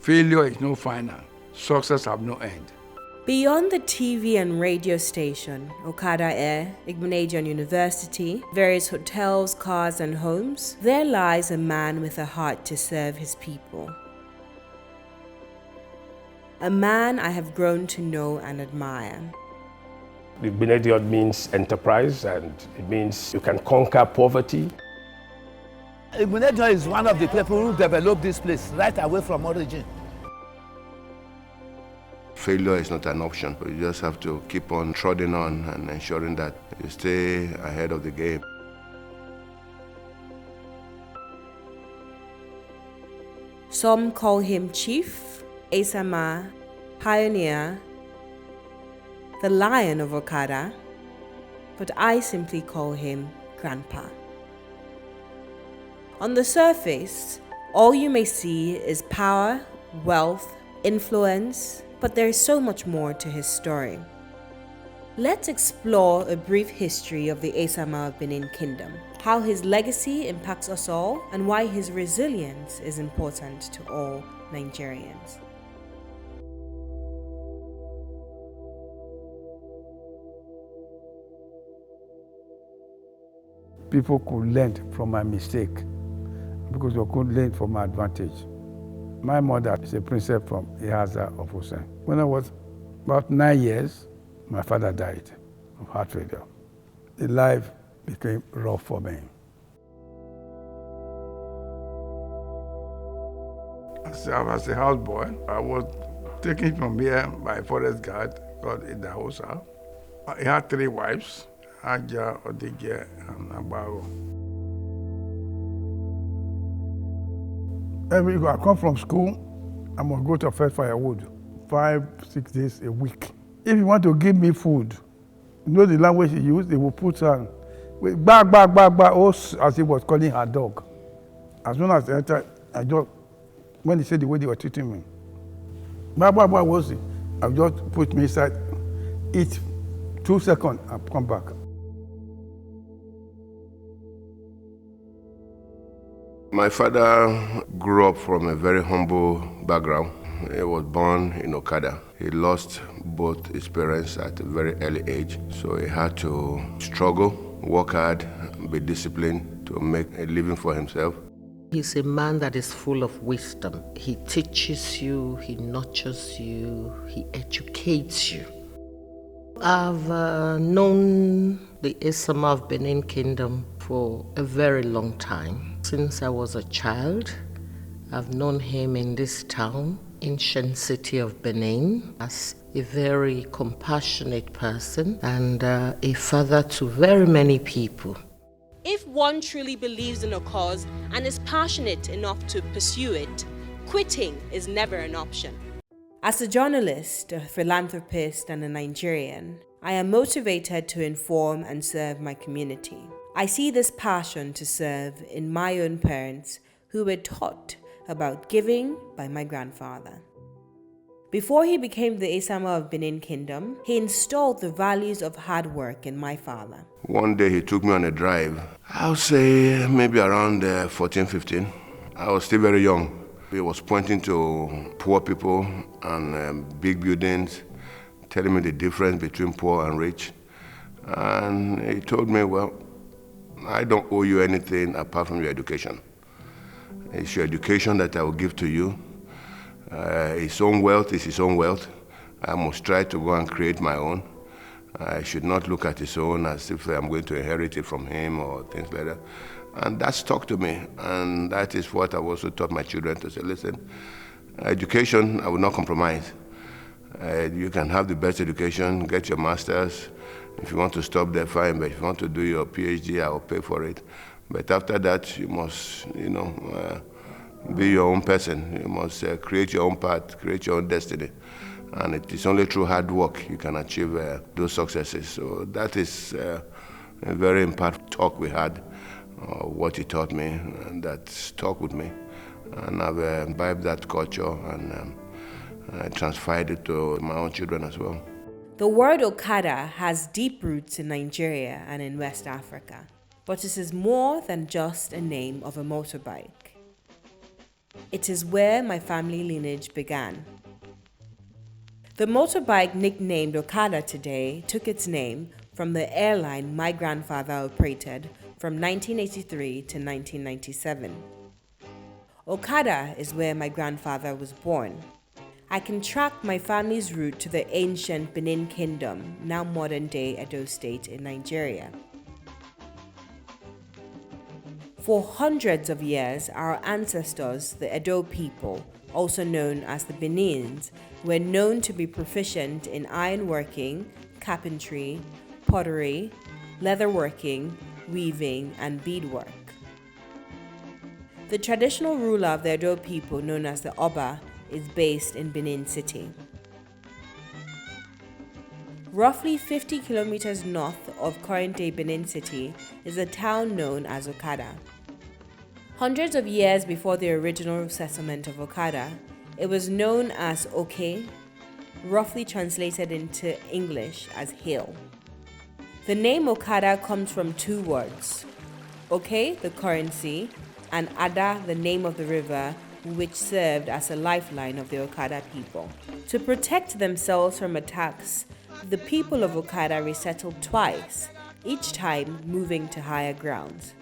Failure is no final. Success have no end. Beyond the TV and radio station, Okada Air, Igbinedion University, various hotels, cars, and homes, there lies a man with a heart to serve his people. A man I have grown to know and admire. Igbinedion means enterprise, and it means you can conquer poverty. Igbinedion is one of the people who developed this place right away from origin. Failure is not an option. You just have to keep on trotting on and ensuring that you stay ahead of the game. Some call him Chief, Esama, Pioneer, the Lion of Okada, but I simply call him Grandpa. On the surface, all you may see is power, wealth, influence, but there is so much more to his story. Let's explore a brief history of the Esama of Benin Kingdom, how his legacy impacts us all, and why his resilience is important to all Nigerians. People could learn from my mistake because they could learn from my advantage. My mother is a princess from Esama of Benin. When I was about 9 years, my father died of heart failure. The life became rough for me. As I was a houseboy, I was taken from here by a forest guard called Idahosa. He had 3 wives, Aja, Odige, and Abaro. Every I come from school, I must go to fetch firewood 5-6 days a week. If you want to give me food, you know the language he used, they will put on bag, as he was calling her dog. As soon as I entered, when he said the way they were treating me, was it? I just put me inside, eat 2 seconds, and come back. My father grew up from a very humble background. He was born in Okada. He lost both his parents at a very early age, so he had to struggle, work hard, be disciplined to make a living for himself. He's a man that is full of wisdom. He teaches you, he nurtures you, he educates you. I've known the Esama of Benin Kingdom for a very long time. Since I was a child, I've known him in this town, ancient city of Benin, as a very compassionate person and a father to very many people. If one truly believes in a cause and is passionate enough to pursue it, quitting is never an option. As a journalist, a philanthropist, and a Nigerian, I am motivated to inform and serve my community. I see this passion to serve in my own parents who were taught about giving by my grandfather. Before he became the Esama of Benin Kingdom, he installed the values of hard work in my father. One day he took me on a drive. I would say maybe around 14, 15. I was still very young. He was pointing to poor people and big buildings, telling me the difference between poor and rich. And he told me, well, I don't owe you anything apart from your education. It's your education that I will give to you. His own wealth is his own wealth. I must try to go and create my own. I should not look at his own as if I'm going to inherit it from him or things like that. And that stuck to me. And that is what I've also taught my children to say, listen, education, I will not compromise. You can have the best education, get your master's. If you want to stop there, fine. But if you want to do your PhD, I will pay for it. But after that, you must, be your own person. You must create your own path, create your own destiny. And it is only through hard work you can achieve those successes. So that is a very impactful talk we had, what he taught me, and that stuck with me. And I've imbibed that culture and transferred it to my own children as well. The word Okada has deep roots in Nigeria and in West Africa, but it is more than just a name of a motorbike. It is where my family lineage began. The motorbike nicknamed Okada today took its name from the airline my grandfather operated from 1983 to 1997. Okada is where my grandfather was born. I can track my family's route to the ancient Benin Kingdom, now modern-day Edo State in Nigeria. For hundreds of years, our ancestors, the Edo people, also known as the Benins, were known to be proficient in ironworking, carpentry, pottery, leatherworking, weaving, and beadwork. The traditional ruler of the Edo people, known as the Oba, is based in Benin City. Roughly 50 kilometers north of current-day Benin City is a town known as Okada. Hundreds of years before the original settlement of Okada, it was known as Oke, roughly translated into English as hill. The name Okada comes from two words, Oke, the currency, and Ada, the name of the river, which served as a lifeline of the Okada people. To protect themselves from attacks, the people of Okada resettled twice, each time moving to higher grounds.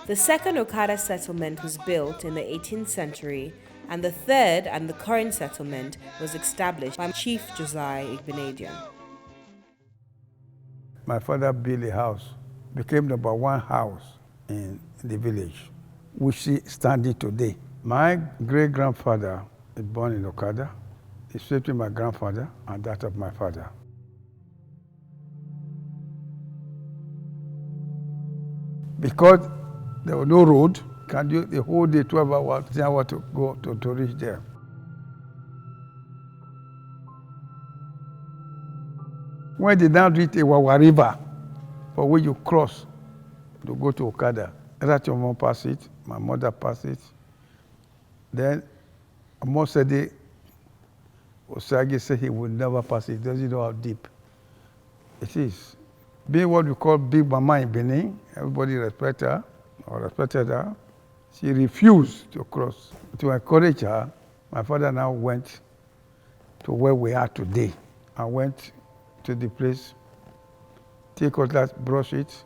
The second Okada settlement was built in the 18th century, and the third and the current settlement was established by Chief Josiah Igbinedion. My father built a house, became number one house in the village, which is standing today. My great-grandfather is born in Okada. He stayed with my grandfather and that of my father. Because there was no road, can you the whole day, 12 hours, 10 hours to go to reach there. When they now reach a Wawa River, for where you cross to go to Okada, either your mom pass it, my mother pass it. Then Mosede Osage said he would never pass it. He doesn't know how deep it is. Being what we call Big Mama in Benin, everybody respected her. She refused to cross. To encourage her, my father now went to where we are today. I went to the place, take cutlass, brush it,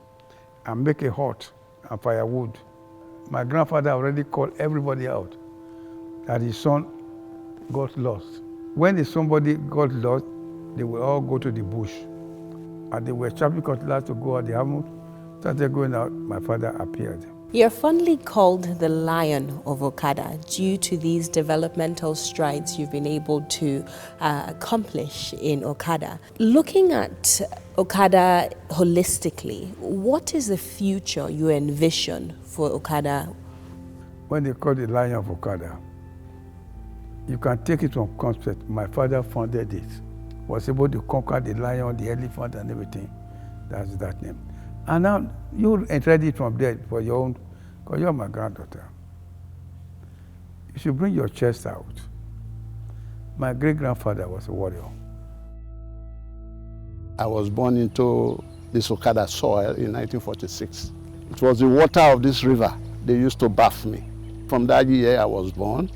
and make a hut and firewood. My grandfather already called everybody out that his son got lost. When somebody got lost, they will all go to the bush. And they were chopping cutlass to go out. They haven't started going out. My father appeared. You're fondly called the Lion of Okada due to these developmental strides you've been able to accomplish in Okada. Looking at Okada holistically, what is the future you envision for Okada? When they call the Lion of Okada, you can take it from concept. My father founded it. Was able to conquer the lion, the elephant, and everything. That's that name. And now you entered it from there for your own, because you're my granddaughter. You should bring your chest out. My great-grandfather was a warrior. I was born into this Okada soil in 1946. It was the water of this river they used to bath me. From that year I was born,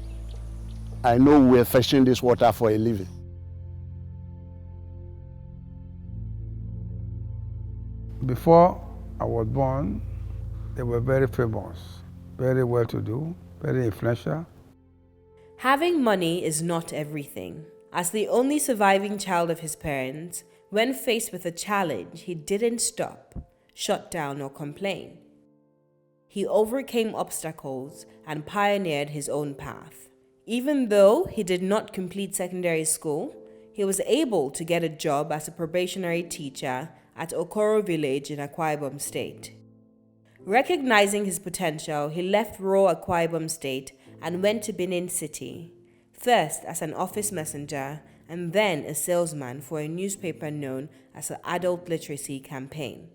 I know we were fetching this water for a living. Before I was born, they were very famous, very well-to-do, very influential. Having money is not everything. As the only surviving child of his parents, when faced with a challenge, he didn't stop, shut down, or complain. He overcame obstacles and pioneered his own path. Even though he did not complete secondary school, he was able to get a job as a probationary teacher at Okoro village in Akwa Ibom State. Recognizing his potential, he left rural Akwa Ibom State and went to Benin City, first as an office messenger and then a salesman for a newspaper known as the Adult Literacy Campaign.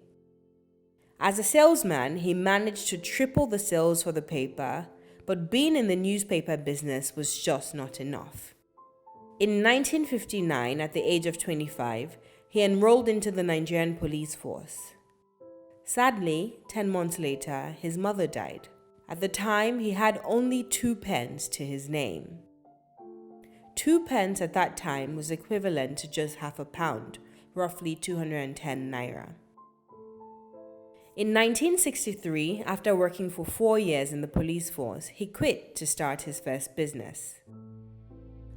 As a salesman, he managed to triple the sales for the paper, but being in the newspaper business was just not enough. In 1959, at the age of 25, he enrolled into the Nigerian police force. Sadly, 10 months later, his mother died. At the time, he had only 2 pence to his name. 2 pence at that time was equivalent to just half a pound, roughly 210 naira. In 1963, after working for 4 years in the police force, he quit to start his first business.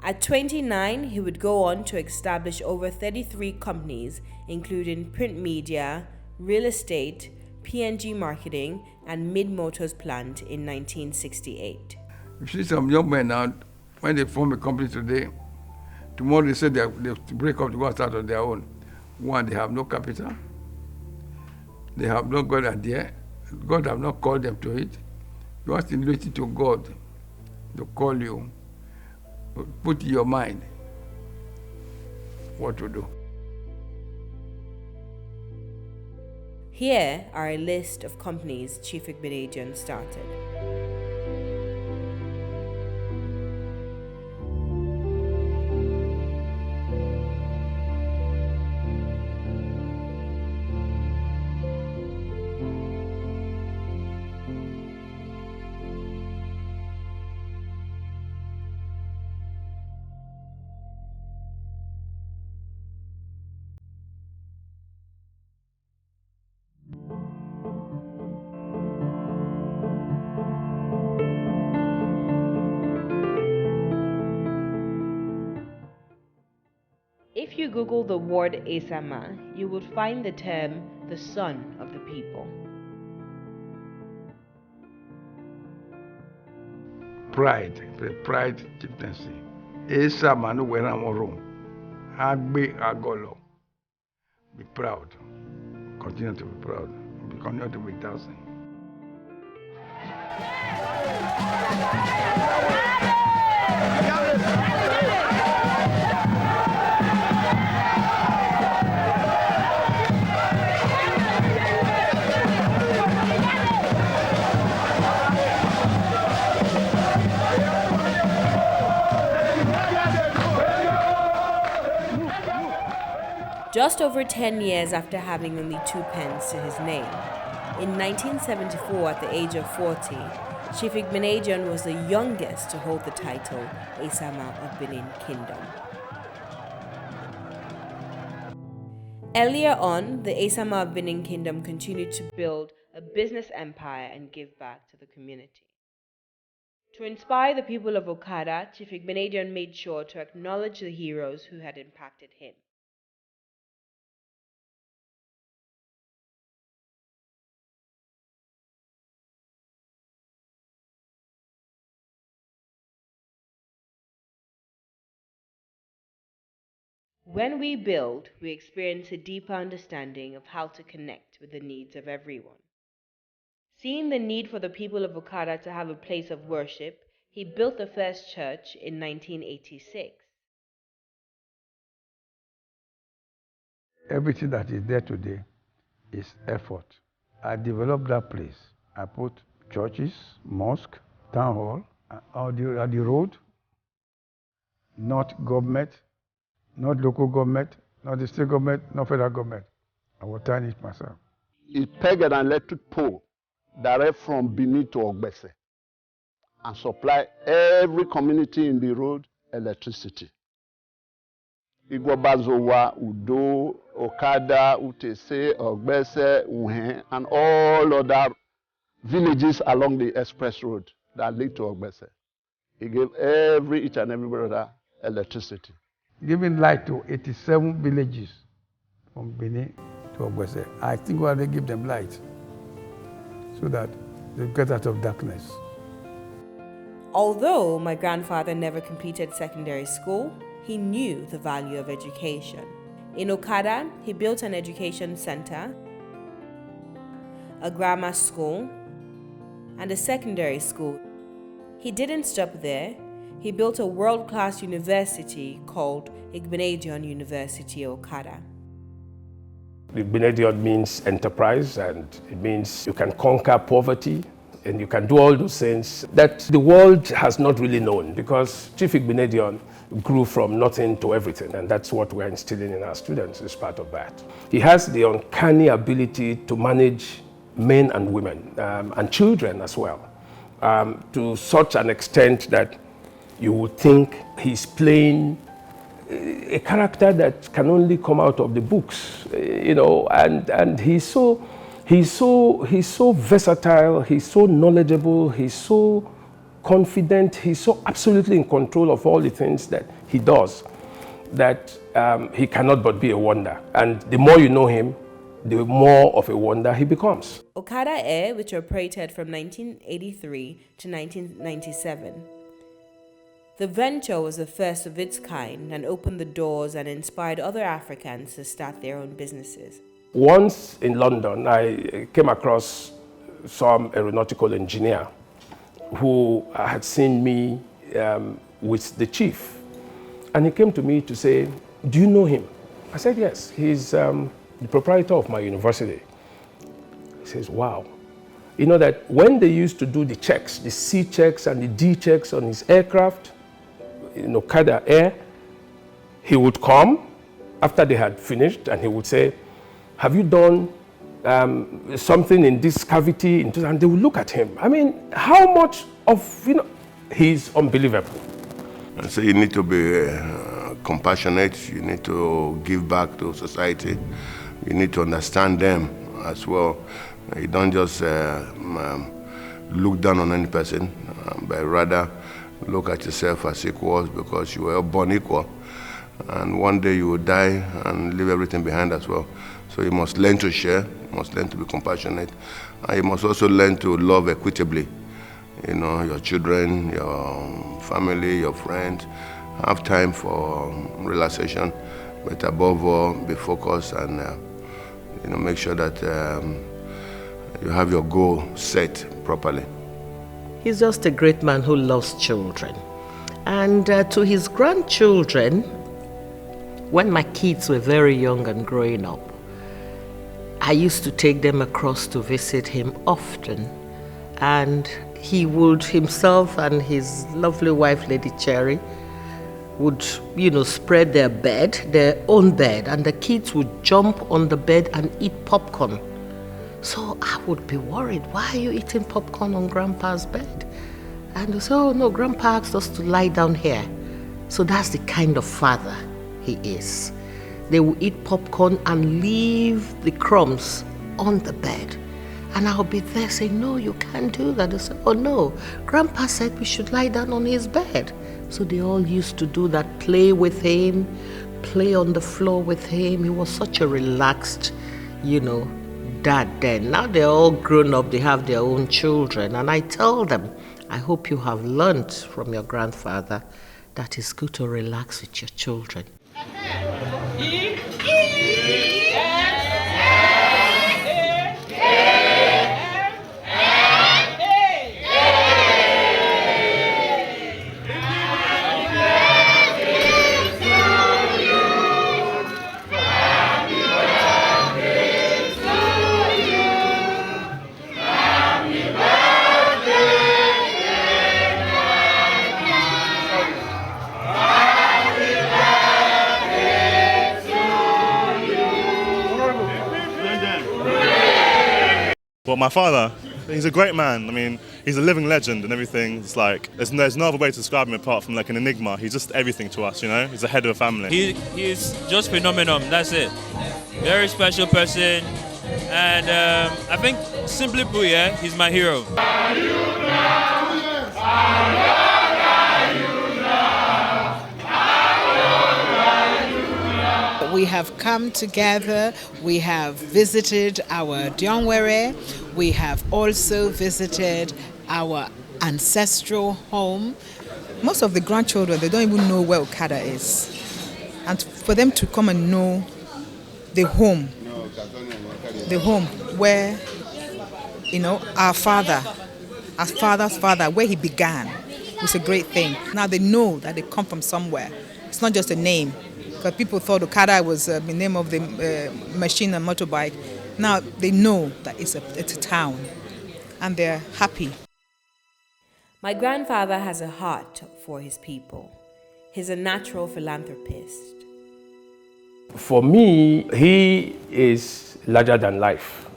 At 29, he would go on to establish over 33 companies, including print media, real estate, P&G marketing, and Mid Motors plant in 1968. You see some young men now, when they form a company today, tomorrow they say they break up to go and start on their own. One, they have no capital. They have not got an idea. God have not called them to it. You have to listen to God to call you. Put in your mind what to do. Here are a list of companies Chief Igbinedion started. If you Google the word Esama, you would find the term the son of the people. Pride, the pride chieftaincy. Esama no wera moro. Agbe agolo. Be proud. Continue to be proud. Continue to be dancing. Just over 10 years after having only 2 pence to his name, in 1974, at the age of 40, Chief Igbinedion was the youngest to hold the title Esama of Benin Kingdom. Earlier on, the Esama of Benin Kingdom continued to build a business empire and give back to the community. To inspire the people of Okada, Chief Igbinedion made sure to acknowledge the heroes who had impacted him. When we build, we experience a deeper understanding of how to connect with the needs of everyone. Seeing the need for the people of Okada to have a place of worship, he built the first church in 1986. Everything that is there today is effort. I developed that place. I put churches, mosque, town hall, on the road, not government, not local government, not the state government, not federal government. I will turn it myself. It pegged an electric pole direct from Benin to Ogbese and supply every community in the road electricity. Igwabazowa, Udo, Okada, Utese, Ogbese, Uhen, and all other villages along the express road that lead to Ogbese. He gave each and every brother electricity. Giving light to 87 villages from Benin to Ogbese. I think why they give them light so that they get out of darkness. Although my grandfather never completed secondary school, he knew the value of education. In Okada, he built an education center, a grammar school, and a secondary school. He didn't stop there. He built a world-class university called Igbinedion University Okada. Igbinedion means enterprise, and it means you can conquer poverty and you can do all those things that the world has not really known, because Chief Igbinedion grew from nothing to everything, and that's what we're instilling in our students as part of that. He has the uncanny ability to manage men and women and children as well. to such an extent that you would think he's playing a character that can only come out of the books, and he's so versatile, he's so knowledgeable, he's so confident, he's so absolutely in control of all the things that he does, that he cannot but be a wonder. And the more you know him, the more of a wonder he becomes. Okada Air, which operated from 1983 to 1997. The venture was the first of its kind and opened the doors and inspired other Africans to start their own businesses. Once in London, I came across some aeronautical engineer who had seen me with the chief. And he came to me to say, "Do you know him?" I said, "Yes, he's the proprietor of my university." He says, "Wow. You know that when they used to do the checks, the C checks and the D checks on his aircraft, in Okada Air, he would come after they had finished and he would say, 'Have you done something in this cavity?' And they would look at him. I mean, how much of, he's unbelievable." And so you need to be compassionate, you need to give back to society, you need to understand them as well. You don't just look down on any person, but rather look at yourself as equals, because you were born equal. And one day you will die and leave everything behind as well. So you must learn to share, you must learn to be compassionate, and you must also learn to love equitably. Your children, your family, your friends. Have time for relaxation, but above all, be focused and make sure that you have your goal set properly. He's just a great man who loves children. And to his grandchildren, when my kids were very young and growing up, I used to take them across to visit him often. And he would himself and his lovely wife, Lady Cherry, would, spread their own bed, and the kids would jump on the bed and eat popcorn. So I would be worried, why are you eating popcorn on Grandpa's bed? And they say, "Oh no, Grandpa asked us to lie down here." So that's the kind of father he is. They will eat popcorn and leave the crumbs on the bed. And I'll be there saying, "No, you can't do that." They say, "Oh no, Grandpa said we should lie down on his bed." So they all used to do that, play with him, play on the floor with him. He was such a relaxed, dad then. Now they're all grown up, they have their own children. And I tell them, I hope you have learned from your grandfather that it's good to relax with your children. Well, my father, he's a great man. I mean, he's a living legend and everything. It's like, there's no other way to describe him apart from like an enigma. He's just everything to us, He's the head of a family. He's just phenomenal, that's it. Very special person. And I think, simply put, he's my hero. We have come together, we have visited our Dionwere, we have also visited our ancestral home. Most of the grandchildren, they don't even know where Okada is. And for them to come and know the home where, our father's father, where he began, was a great thing. Now they know that they come from somewhere. It's not just a name. Because people thought Okada was the name of the machine and motorbike. Now they know that it's a town, and they're happy. My grandfather has a heart for his people. He's a natural philanthropist. For me, he is larger than life.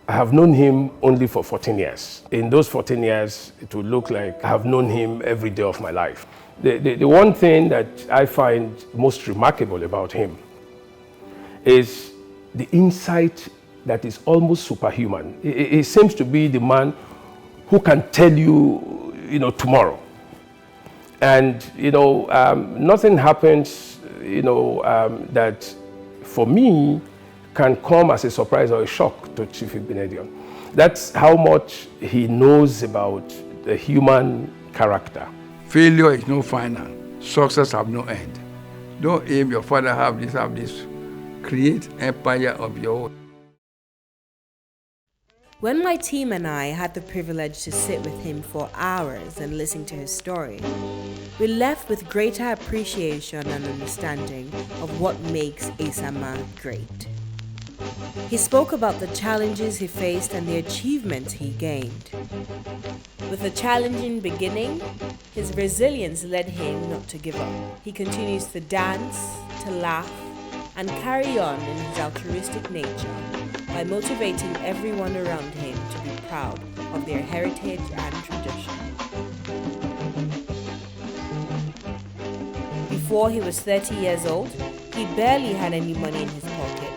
I have known him only for 14 years. In those 14 years, it would look like I have known him every day of my life. The one thing that I find most remarkable about him is the insight that is almost superhuman. He seems to be the man who can tell you, tomorrow. And, nothing happens, that for me can come as a surprise or a shock to Chief Igbinedion. That's how much he knows about the human character. Failure is no final. Success have no end. Don't aim your father have this. Create empire of your own. When my team and I had the privilege to sit with him for hours and listen to his story, we left with greater appreciation and understanding of what makes Esama great. He spoke about the challenges he faced and the achievements he gained. With a challenging beginning, his resilience led him not to give up. He continues to dance, to laugh, and carry on in his altruistic nature by motivating everyone around him to be proud of their heritage and tradition. Before he was 30 years old, he barely had any money in his pocket,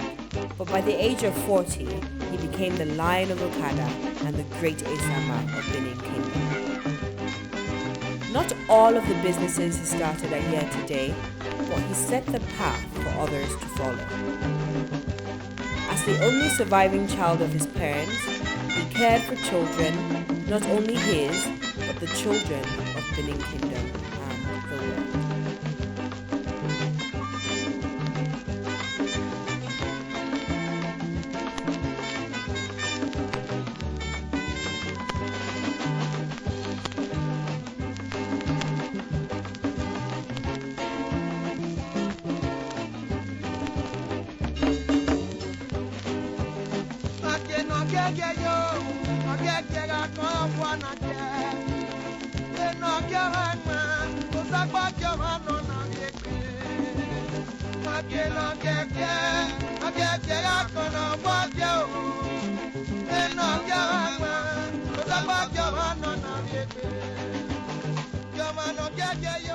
but by the age of 40, he became the Lion of Okada and the great Esama of Benin Kingdom. Not all of the businesses he started are here today, but he set the path for others to follow. As the only surviving child of his parents, he cared for children, not only his, but the children of Benin Kingdom and the world. Yeah.